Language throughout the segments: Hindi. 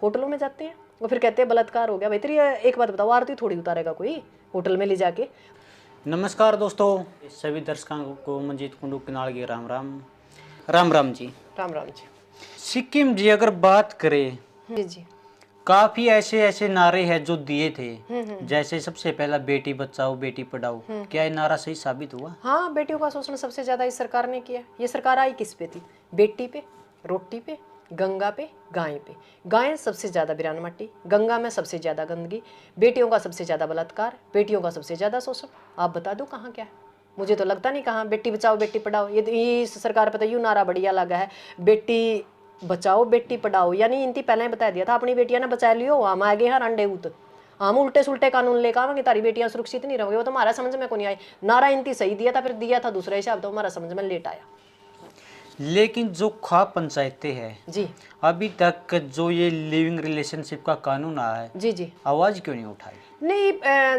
होटलों में जाते हैं वो फिर कहते हैं बलात्कार हो गया। भाई तेरी एक बात बताओ, आरती थोड़ी उतारेगा कोई होटल में ले जाके। नमस्कार दोस्तों, सभी दर्शकों को मंजीत कुंडू किनाल की राम राम। राम राम जी। राम राम जी। सिक्किम जी अगर बात करें, जी जी। काफी ऐसे ऐसे नारे हैं जो दिए थे। जैसे सबसे पहला बेटी बचाओ बेटी पढ़ाओ, क्या ये नारा सही साबित हुआ? हाँ, बेटियों का शोषण सबसे ज्यादा इस सरकार ने किया। ये सरकार आई किस पे थी? बेटी पे, रोटी पे, गंगा पे, गाय पे। गाय सबसे ज्यादा बिरान मट्टी, गंगा में सबसे ज्यादा गंदगी, बेटियों का सबसे ज्यादा बलात्कार, बेटियों का सबसे ज्यादा शोषण। आप बता दो कहाँ क्या है? मुझे तो लगता नहीं कहाँ बेटी बचाओ बेटी पढ़ाओ। ये इस सरकार पर तो यूं नारा बढ़िया लगा है, बेटी बचाओ बेटी पढ़ाओ। यानी इनती पहले ही बता दिया था अपनी बेटियां ने बचा लियो, हम आगे हैं अंडे उत, हम उल्टे सुल्टे कानून लेकर आवेंगे, तारी बेटियां सुरक्षित नहीं रहोगे। वो तो हमारा समझ में को नहीं आई। नारा इनती सही दिया था, फिर दिया था दूसरा हिसाब, तो हमारा समझ में लेट आया। लेकिन जो ख्वाब पंचायतें हैं जी अभी तक जो ये लिविंग रिलेशनशिप का कानून आया है, जी जी। आवाज क्यों नहीं उठाई? नहीं,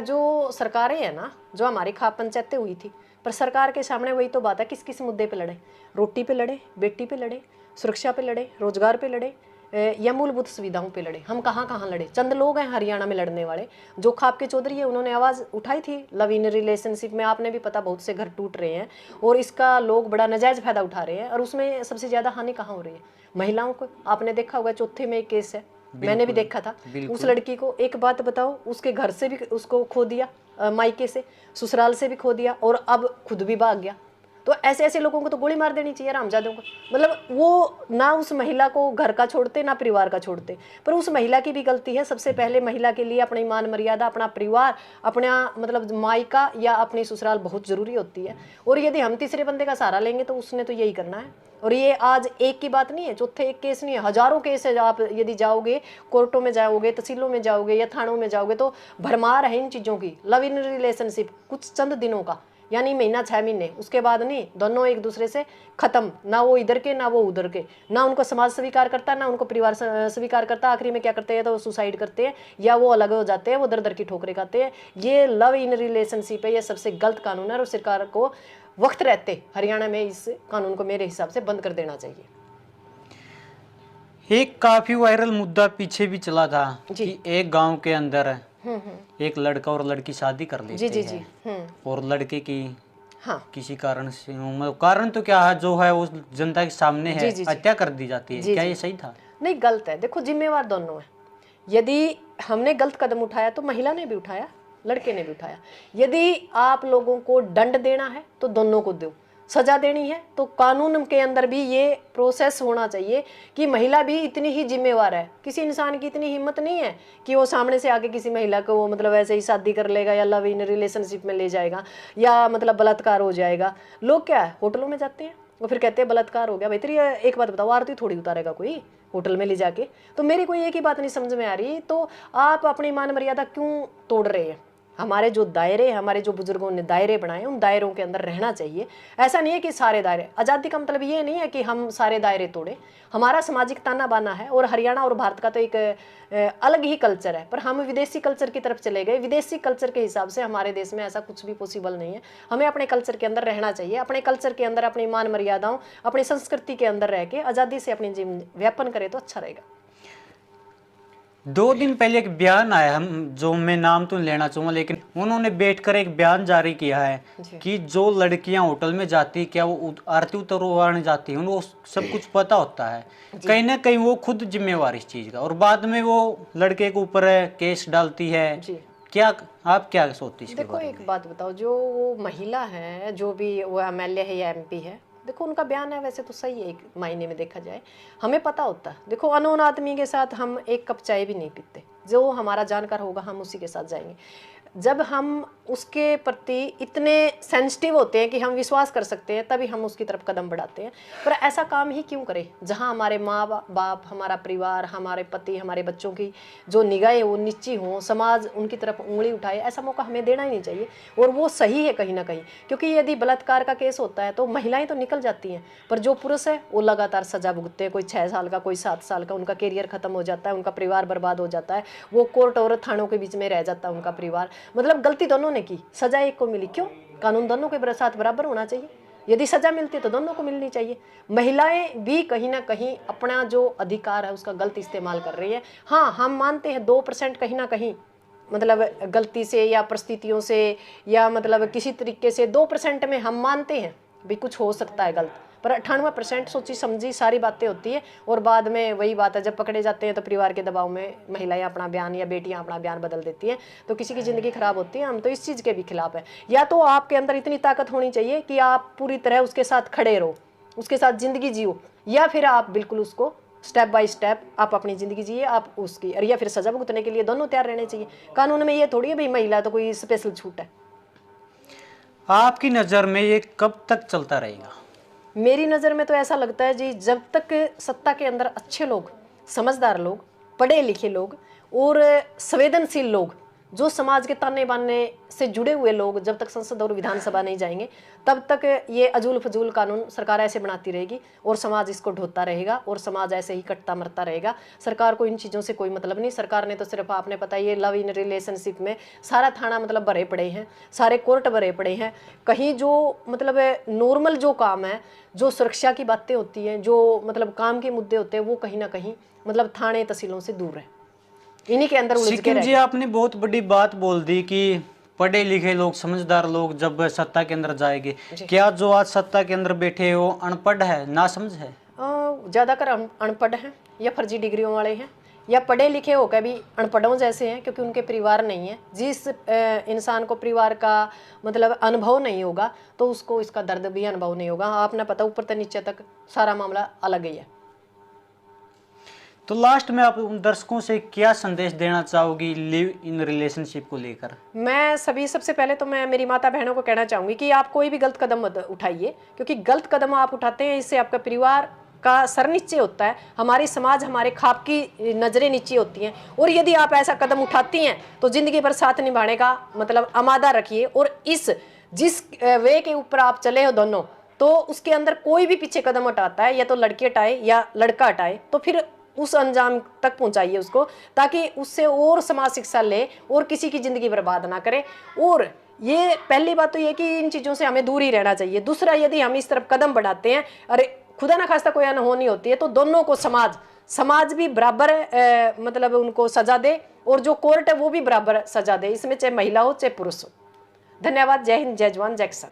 जो सरकारें हैं ना, जो हमारी खाप पंचायतें हुई थी, पर सरकार के सामने वही तो बात है, किस किस मुद्दे पे लड़े? रोटी पे लड़े, बेटी पे लड़े, सुरक्षा पे लड़े, रोजगार पे लड़े, या मूलभूत सुविधाओं पे लड़े। हम कहाँ कहाँ लड़े? चंद लोग हैं हरियाणा में लड़ने वाले। जो खाप के चौधरी है उन्होंने आवाज़ उठाई थी लव इन रिलेशनशिप में। आपने भी पता, बहुत से घर टूट रहे हैं और इसका लोग बड़ा नाजायज़ फायदा उठा रहे हैं। और उसमें सबसे ज़्यादा हानि कहाँ हो रही है? महिलाओं को। आपने देखा होगा चौथे में एक केस है, मैंने भी देखा था। उस लड़की को, एक बात बताओ, उसके घर से भी उसको खो दिया, मायके से, ससुराल से भी खो दिया, और अब खुद भी भाग गया। तो ऐसे ऐसे लोगों को तो गोली मार देनी चाहिए, रामजादों को। मतलब वो ना उस महिला को घर का छोड़ते ना परिवार का छोड़ते। पर उस महिला की भी गलती है। सबसे पहले महिला के लिए अपनी मान मर्यादा, अपना परिवार, अपना मतलब मायका या अपनी ससुराल बहुत जरूरी होती है। और यदि हम तीसरे बंदे का सहारा लेंगे तो उसने तो यही करना है। और ये आज एक की बात नहीं है, चौथे एक केस नहीं है, हजारों केस है। आप यदि जाओगे कोर्टों में, जाओगे तहसीलों में, जाओगे या थानों में जाओगे, तो भरमार है इन चीज़ों की। लव इन रिलेशनशिप कुछ चंद दिनों का, यानी महीना 6 महीने, उसके बाद नहीं, दोनों एक दूसरे से खत्म। ना वो इधर के ना वो उधर के, ना उनको समाज स्वीकार करता ना उनको परिवार स्वीकार करता। आखिरी में क्या करते हैं? तो सुसाइड करते हैं या वो अलग हो जाते हैं, वो दर दर की ठोकरें खाते हैं। ये लव इन रिलेशनशिप है, ये सबसे गलत कानून है और सरकार को वक्त रहते हरियाणा में इस कानून को मेरे हिसाब से बंद कर देना चाहिए। एक काफी वायरल मुद्दा पीछे भी चला था जी। कि एक गांव के अंदर एक लड़का और लड़की शादी कर लेते जी जी जी। हैं और लड़के की हाँ किसी कारण से, मतलब कारण तो क्या है, जो है वो जनता के सामने है, जी जी जी। हत्या कर दी जाती है। जी क्या जी। ये सही था? नहीं, गलत है। देखो, जिम्मेवार दोनों है। यदि हमने गलत कदम उठाया तो महिला ने भी उठाया, लड़के ने भी उठाया। यदि आप लोगों को दंड देना है तो दोनों को दो, सजा देनी है तो कानून के अंदर भी ये प्रोसेस होना चाहिए कि महिला भी इतनी ही जिम्मेवार है। किसी इंसान की इतनी हिम्मत नहीं है कि वो सामने से आके किसी महिला को मतलब ऐसे ही शादी कर लेगा या लव इन रिलेशनशिप में ले जाएगा या मतलब बलात्कार हो जाएगा। लोग क्या है, होटलों में जाते हैं वो फिर कहते हैं बलात्कार हो गया। भाई तेरी एक बात बताओ, आरती थोड़ी उतारेगा कोई होटल में ले जाके? तो मेरी कोई एक ही बात नहीं समझ में आ रही, तो आप अपनी मान मर्यादा क्यों तोड़ रहे हैं? हमारे जो दायरे, हमारे जो बुजुर्गों ने दायरे बनाए, उन दायरों के अंदर रहना चाहिए। ऐसा नहीं है कि सारे दायरे, आज़ादी का मतलब ये नहीं है कि हम सारे दायरे तोड़े। हमारा सामाजिक ताना बाना है और हरियाणा और भारत का तो एक अलग ही कल्चर है। पर हम विदेशी कल्चर की तरफ चले गए। विदेशी कल्चर के हिसाब से हमारे देश में ऐसा कुछ भी पॉसिबल नहीं है। हमें अपने कल्चर के अंदर रहना चाहिए, अपने कल्चर के अंदर अपनी मान मर्यादाओं, अपनी संस्कृति के अंदर रह के आज़ादी से अपनी जीवन व्यापन करें तो अच्छा रहेगा। 2 दिन पहले एक बयान आया, हम जो मैं नाम तो लेना चाहूँगा, लेकिन उन्होंने बैठकर एक बयान जारी किया है कि जो लड़कियां होटल में जाती, क्या वो आरती उतरवाने जाती हैं, उनको सब कुछ पता होता है। कहीं ना कहीं वो खुद जिम्मेवार इस चीज़ का, और बाद में वो लड़के के ऊपर केस डालती है। क्या आप क्या सोचती हैं? देखो, एक बात बताओ, जो वो महिला है, जो भी वो MLA है या MP है, देखो उनका बयान है वैसे तो सही है एक मायने में देखा जाए। हमें पता होता है, देखो अननोन आदमी के साथ हम एक कप चाय भी नहीं पीते। जो हमारा जानकार होगा हम उसी के साथ जाएंगे। जब हम उसके प्रति इतने सेंसिटिव होते हैं कि हम विश्वास कर सकते हैं, तभी हम उसकी तरफ कदम बढ़ाते हैं। पर ऐसा काम ही क्यों करें जहां हमारे माँ बाप, हमारा परिवार, हमारे पति, हमारे बच्चों की जो निगाहें वो नीची हों, समाज उनकी तरफ उंगली उठाए, ऐसा मौका हमें देना ही नहीं चाहिए। और वो सही है कहीं ना कहीं, क्योंकि यदि बलात्कार का केस होता है तो महिलाएं तो निकल जाती हैं, पर जो पुरुष है वो लगातार सजा भुगतते हैं। कोई 6 साल का, कोई 7 साल का, उनका कैरियर खत्म हो जाता है, उनका परिवार बर्बाद हो जाता है, वो कोर्ट और थानों के बीच में रह जाता है उनका परिवार। मतलब गलती दोनों ने की, सजा एक को मिली। क्यों? कानून दोनों के साथ बराबर होना चाहिए। यदि सजा मिलती है तो दोनों को मिलनी चाहिए। महिलाएं भी कहीं ना कहीं अपना जो अधिकार है उसका गलत इस्तेमाल कर रही है। हाँ, हम मानते हैं 2% कहीं ना कहीं मतलब गलती से या परिस्थितियों से या मतलब किसी तरीके से 2% में हम मानते हैं भी कुछ हो सकता है गलत, पर 98% सोची समझी सारी बातें होती है। और बाद में वही बात है, जब पकड़े जाते हैं तो परिवार के दबाव में महिलाएं अपना बयान या बेटियां अपना बयान बदल देती हैं, तो किसी की ज़िंदगी खराब होती है। हम तो इस चीज़ के भी खिलाफ है। या तो आपके अंदर इतनी ताकत होनी चाहिए कि आप पूरी तरह उसके साथ खड़े रहो, उसके साथ ज़िंदगी जियो, या फिर आप बिल्कुल उसको स्टेप बाय स्टेप आप अपनी ज़िंदगी जिए, आप उसकी, और या फिर सजा भुगतने के लिए दोनों तैयार रहने चाहिए। कानून में ये थोड़ी है भाई महिला तो कोई स्पेशल छूट है। आपकी नज़र में ये कब तक चलता रहेगा? मेरी नज़र में तो ऐसा लगता है जी, जब तक सत्ता के अंदर अच्छे लोग, समझदार लोग, पढ़े लिखे लोग और संवेदनशील लोग, जो समाज के ताने बाने से जुड़े हुए लोग जब तक संसद और विधानसभा नहीं जाएंगे, तब तक ये अजूल फजूल कानून सरकार ऐसे बनाती रहेगी और समाज इसको ढोता रहेगा और समाज ऐसे ही कटता मरता रहेगा। सरकार को इन चीज़ों से कोई मतलब नहीं। सरकार ने तो सिर्फ, आपने पता है, ये लव इन रिलेशनशिप में सारा थाना मतलब भरे पड़े हैं, सारे कोर्ट भरे पड़े हैं। कहीं जो मतलब नॉर्मल जो काम है, जो सुरक्षा की बातें होती हैं, जो मतलब काम के मुद्दे होते हैं, वो कहीं ना कहीं मतलब थाने तहसीलों से दूर है, इन्हीं के अंदर उलझ के सिक्किम जी, रह। आपने बहुत बड़ी बात बोल दी कि पढ़े लिखे लोग, समझदार लोग जब सत्ता के अंदर जाएंगे। क्या जो आज सत्ता के अंदर बैठे हो अनपढ़ है, नासमझ है? ज़्यादातर अनपढ़ हैं या फर्जी डिग्रियों वाले हैं, या पढ़े लिखे होकर भी अनपढ़ों जैसे हैं, क्योंकि उनके परिवार नहीं है। जिस इंसान को परिवार का मतलब अनुभव नहीं होगा तो उसको इसका दर्द भी अनुभव नहीं होगा। आपने पता, ऊपर से नीचे तक सारा मामला अलग ही है। तो लास्ट में आप उन दर्शकों से क्या संदेश देना चाहोगी लिव इन रिलेशनशिप को लेकर? मैं सबसे पहले तो मैं मेरी माता बहनों को कहना चाहूँगी कि आप कोई भी गलत कदम मत उठाइए, क्योंकि गलत कदम आप उठाते हैं इससे आपका परिवार का सर नीचे होता है, हमारी समाज, हमारे खाप की नज़रें नीचे होती हैं। और यदि आप ऐसा कदम उठाती हैं तो ज़िंदगी भर साथ निभाने का मतलब आमादा रखिए। और जिस वे के ऊपर आप चले हो दोनों, तो उसके अंदर कोई भी पीछे कदम उठाता है, या तो लड़की हटाए या लड़का हटाए, तो फिर उस अंजाम तक पहुंचाइए उसको, ताकि उससे और समाज शिक्षा ले और किसी की ज़िंदगी बर्बाद ना करे। और ये पहली बात तो ये कि इन चीज़ों से हमें दूर ही रहना चाहिए। दूसरा, यदि हम इस तरफ कदम बढ़ाते हैं, अरे खुदा ना खास्ता कोई अनहोनी होती है, तो दोनों को समाज भी बराबर मतलब उनको सजा दे, और जो कोर्ट है वो भी बराबर सजा दे, इसमें चाहे महिला हो चाहे पुरुष हो। धन्यवाद। जय हिंद, जय जवान, जय किसान।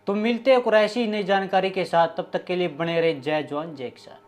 तो मिलते हैं और ऐसी नई जानकारी के साथ, तब तक के लिए बने रहे। जय जवान जय किसान।